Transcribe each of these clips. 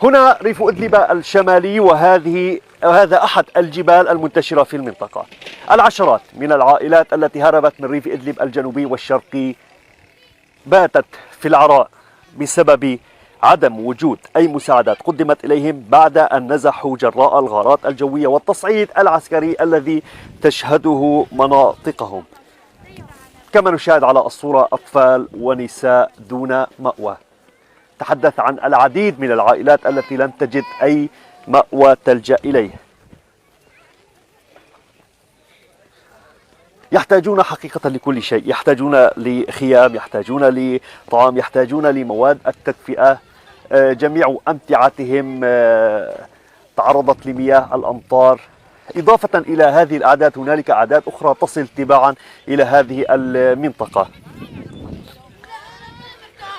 هنا ريف إدلب الشمالي، وهذا أحد الجبال المنتشرة في المنطقة. العشرات من العائلات التي هربت من ريف إدلب الجنوبي والشرقي باتت في العراء بسبب عدم وجود أي مساعدات قدمت إليهم بعد أن نزحوا جراء الغارات الجوية والتصعيد العسكري الذي تشهده مناطقهم. كما نشاهد على الصورة أطفال ونساء دون مأوى. تحدث عن العديد من العائلات التي لم تجد أي مأوى تلجأ إليه. يحتاجون حقيقة لكل شيء، يحتاجون لخيام، يحتاجون لطعام، يحتاجون لمواد التدفئة. جميع أمتعتهم تعرضت لمياه الأمطار. إضافة إلى هذه الأعداد هنالك أعداد أخرى تصل تباعا إلى هذه المنطقة.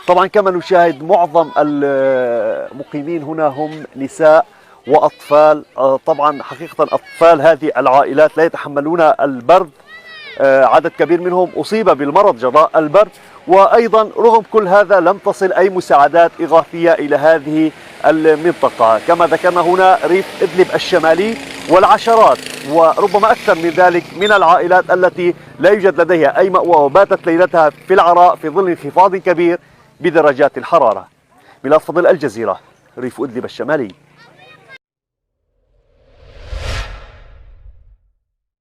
طبعا كما نشاهد معظم المقيمين هنا هم نساء وأطفال. طبعا حقيقة أطفال هذه العائلات لا يتحملون البرد. عدد كبير منهم أصيب بالمرض جراء البرد، وأيضا رغم كل هذا لم تصل أي مساعدات إغاثية إلى هذه المنطقة. كما ذكرنا هنا ريف إدلب الشمالي، والعشرات وربما أكثر من ذلك من العائلات التي لا يوجد لديها أي مأوى وباتت ليلتها في العراء في ظل انخفاض كبير بدرجات الحرارة. ميلاد فضل، الجزيرة، ريف إدلب الشمالي.